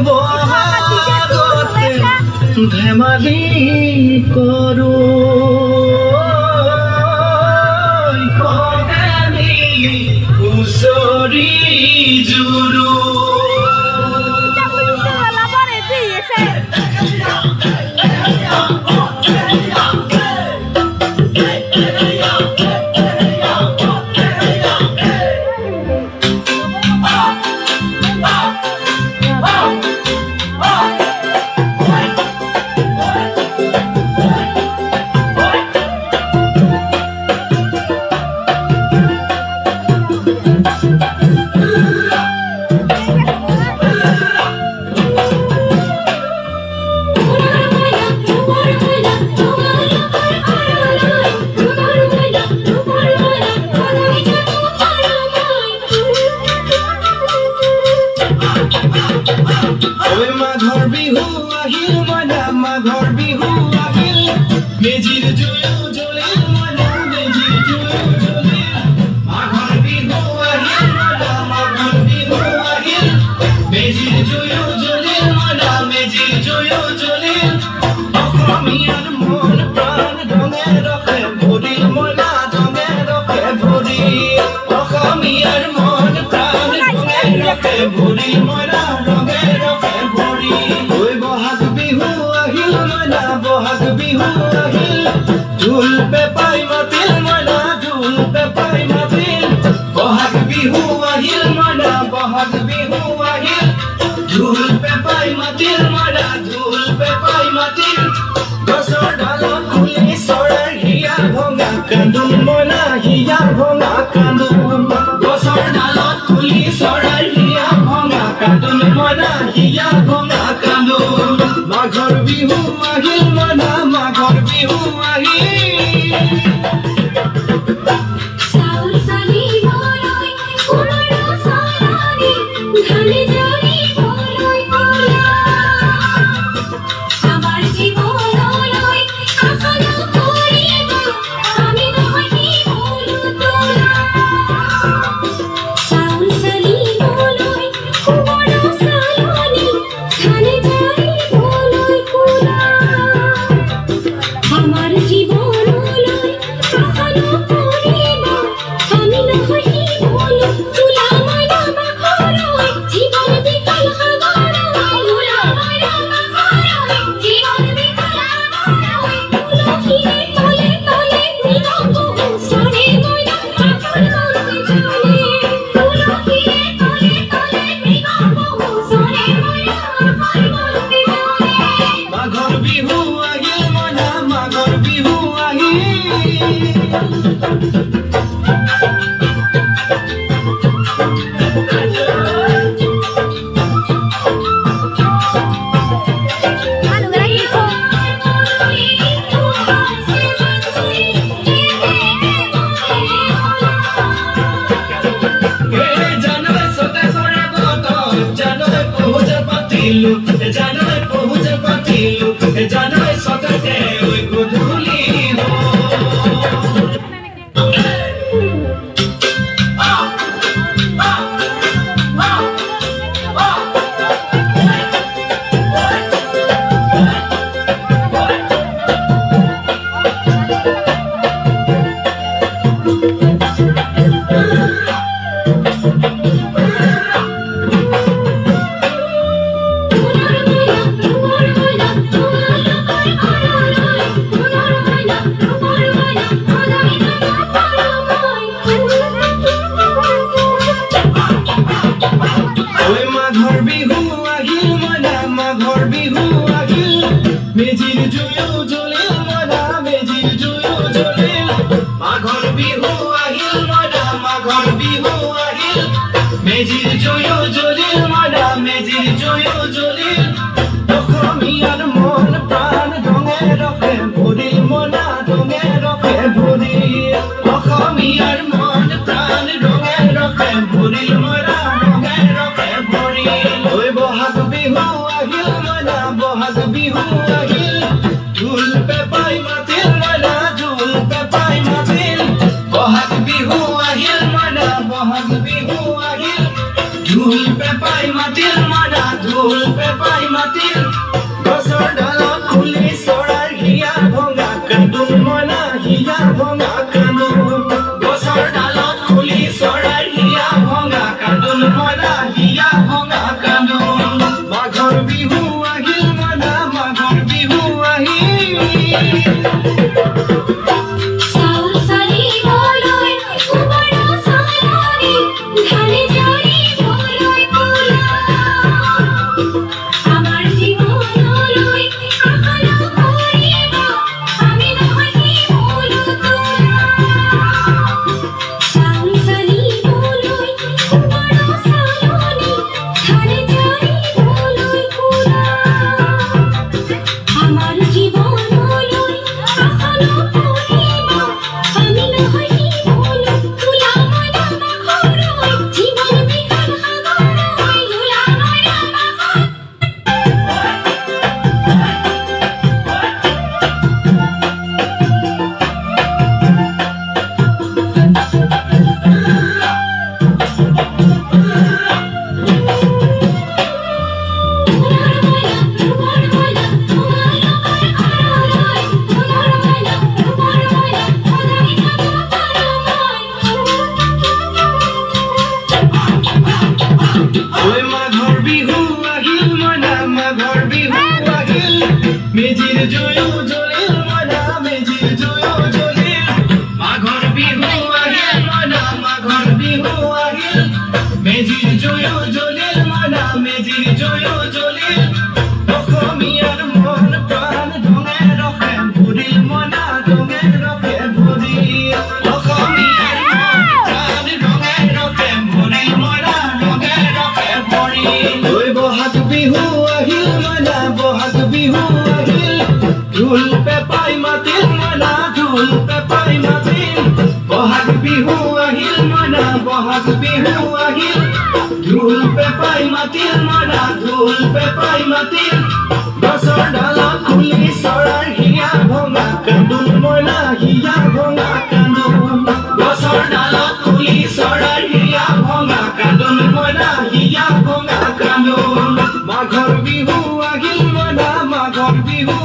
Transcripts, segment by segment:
বহাগতে ধেমালি কৰো মিলি হুঁচৰি জুৰো মাঘৰ বিহু আহিল মনা মাঘৰ বিহু আহিল মেজিৰ জুয়ো জ্বলিল মনা মেজিৰ জুয়ো জ্বলিল মাঘৰ বিহু আহিল মনা মাঘৰ বিহু আহিল মেজিৰ জুয়ো জ্বলিল মনা মেজিৰ জুয়ো জ্বলিল অসমীয়াৰ মন প্ৰাণ ৰঙে ৰখে ভৰিল মনা ৰঙে ৰখে ভৰিল অসমীয়াৰ মন প্ৰাণ ৰঙে ৰখে ভৰিল মনা ৰঙে ৰখে বহাগ বিহু আহিল মনা বহাগ বিহু আহিল ঢোল পেপাই মাতিল মনা ঢোল পেপাই মাতিল বহাগ বিহু আহিল মনা বহাগ বিহু আহিল ঢোল পেপাই মাতিল মনা ঢোল পেপাই মাতিল গছৰ ডালত খুলি চৰাইৰ হিয়া ভঙা কান্দোন মনা হিয়া ভঙা কান্দোন গছৰ ডালত খুলি চৰাইৰ হিয়া ভঙা কান্দোন মনা হিয়া ভঙা কান্দোন মাঘৰ বিহু আহিল মনা মাঘৰ বিহু আহিল চাউল চালি বৰৈ কুমাৰ চৰাৰি ধানে জৰি বৰৈ কলা আমাৰ জীৱনলৈ আশা নকৰিব আমি নহয় বলো তোলা চাউল চালি বৰৈ কুমাৰ চৰাৰি ধানে জৰি বৰৈ কলা আমাৰ জীৱনলৈ আশা নকৰিব আমি নহয় বলো তোলা মইনা মাখৰৈ জীৱন বিকল সাগৰৈ তোলা মইনা মাখৰৈ জীৱন বিকল সাগৰৈ তুলসীৰে তলে তলে মৃগংগ চৰে মইনা মাখৰ মন্ত্ৰী চলে তুলসীৰে তলে তলে মৃগংগ চৰে মইনা মাখৰ মন্ত্ৰী চলে মাঘৰ বিহু আহিল মনা মাঘৰ বিহু আহিল জানুৱাৰী 27 আগত জানুৱাৰী পহুজা পাতিলো জানুৱাৰী পহুজা পাতিলো জানুৱাৰী 27 ওই গধূলি মাঘৰ বিহু আহিল মনা মাঘৰ বিহু আহিল মেজিৰ জুয়ো জ্বলিল মনা মেজিৰ জুয়ো জ্বলিল মাঘৰ বিহু আহিল মনা মাঘৰ বিহু আহিল মেজিৰ জুয়ো জ্বলিল মনা মেজিৰ জুয়ো জ্বলিল অসমীয়াৰ মন প্ৰাণ ৰঙে ৰখে ভৰিল মনা ৰঙে ৰখে ভৰিল অসমীয়াৰ মন প্ৰাণ ৰঙে ৰখে ভৰিল মনা ৰঙে ৰখে ভৰিল ঐ বহাগ বিহু আহিল মনা বহাগ বিহু আহিল ঢোল পেপাই মাতিল মনা ঢোল পেপাই মাতিল বহাগ বিহু আহিল মনা বহাগ বিহু আহিল ঢোল পেপাই মাতিল মানা ঢোল পেপাই মাতিল গছৰ ডালত খুলি চৰাইৰ হিয়া ভঙা কান্দোন মনা হিয়া ভঙা কান্দোন গছৰ ডালত খুলি চৰাইৰ হিয়া ভঙা কান্দোন মনা হিয়া ভঙা কান্দোন মাঘৰ বিহু আহিল মনা মাঘৰ বিহু আহিল মেজিৰ জয়ো জ্বলিল মনা মেজিৰ জয়ো জ্বলিল মাঘৰ বিহু আহিল মনা মাঘৰ বিহু আহিল মেজিৰ জয়ো জ্বলিল মনা মেজিৰ জয়ো জ্বলিল অসমীয়াৰ মন প্ৰাণ ঢঙে ৰখে ভৰিল মনা ঢঙে ৰখে ভৰিল অসমীয়াৰ মন প্ৰাণ ঢঙে ৰখে ভৰিল মনা ঢঙে ৰখে ভৰিল ঐ বহাগ বিহু আহিল মনা বহাগ বিহু ঢোল পেপাই মাতিল মনা ঢোল পেপাই মাতিল বহাগ বিহু আহিল মনা বহাগ বিহু আহিল ঢোল পেপাই মাতিল মনা ঢোল পেপাই মাতিল গছৰ ডালত খুলি চৰাইৰ হিয়া ভঙা কান্দোন মনা হিয়া ভঙা কান্দোন গছৰ ডালত খুলি চৰাইৰ হিয়া ভঙা কান্দোন মনা হিয়া ভঙা কান্দোন মাঘৰ বিহু আহিল মনা মাঘৰ বিহু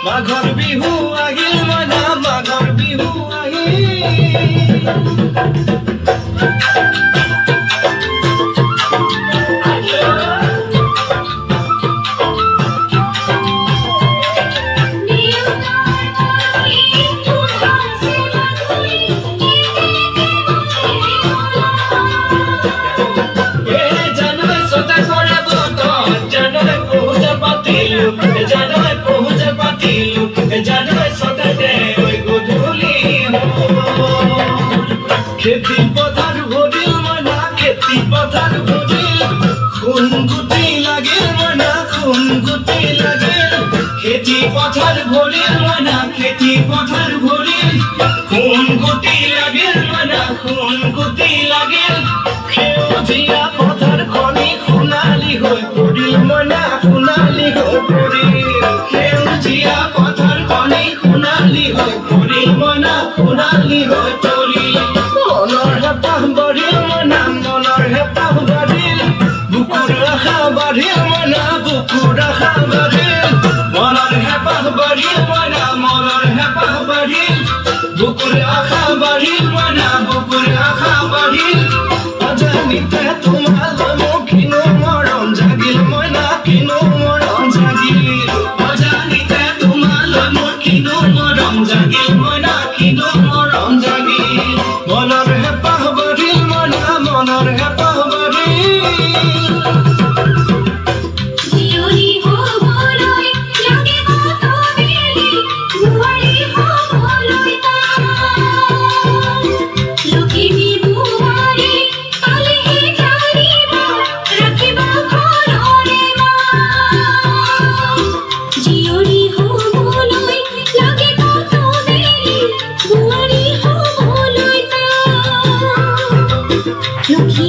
মাঘৰ বিহু আহিল মনা মাঘৰ বিহু খেতি পথাৰ ভৰিল মনা খেতি পথাৰ ভৰিল খুন গুটি লাগিল মনা খুন গুটি লাগিল খেতি পথাৰ ভৰিল মনা খেতি পথাৰ ভৰিল খুন গুটি লাগিল মনা খুন গুটি লাগিল সেউজীয়া পথাৰ খনি সোণালী হৈ পৰিল মনা সোণালী হৈ পৰিল সেউজীয়া পথাৰ খনি সোণালী হৈ পৰিল মনা সোণালী হৈ পৰিল মনৰ হেঁপাহ বাঢ়িল মনা মনৰ হেঁপাহ বাঢ়িল বুকুৰ আশা বাঢ়িল মনা বুকুৰ আশা বাঢ়িল মনৰ হেঁপাহ বাঢ়িল মনা মনৰ হেঁপাহ বাঢ়িল বুকুৰ আশা বাঢ়িল মনা বুকুৰ আশা বাঢ়িল অজানিতে তোমালৈ মোৰ কিনো মৰম মনৰ হেঁপাহ বাঢ়ি জীয়ৰী হ'বলৈ লাগিব তবেলি, বোৱাৰী হ'বলৈ তাই। লখিমী বোৱাৰী পালেহি জানিব, ৰাখিব ঘৰৰে মাই। জীয়ৰী হ'বলৈ লাগিব তবেলি, বোৱাৰী হ'বলৈ তাই। লক্ষী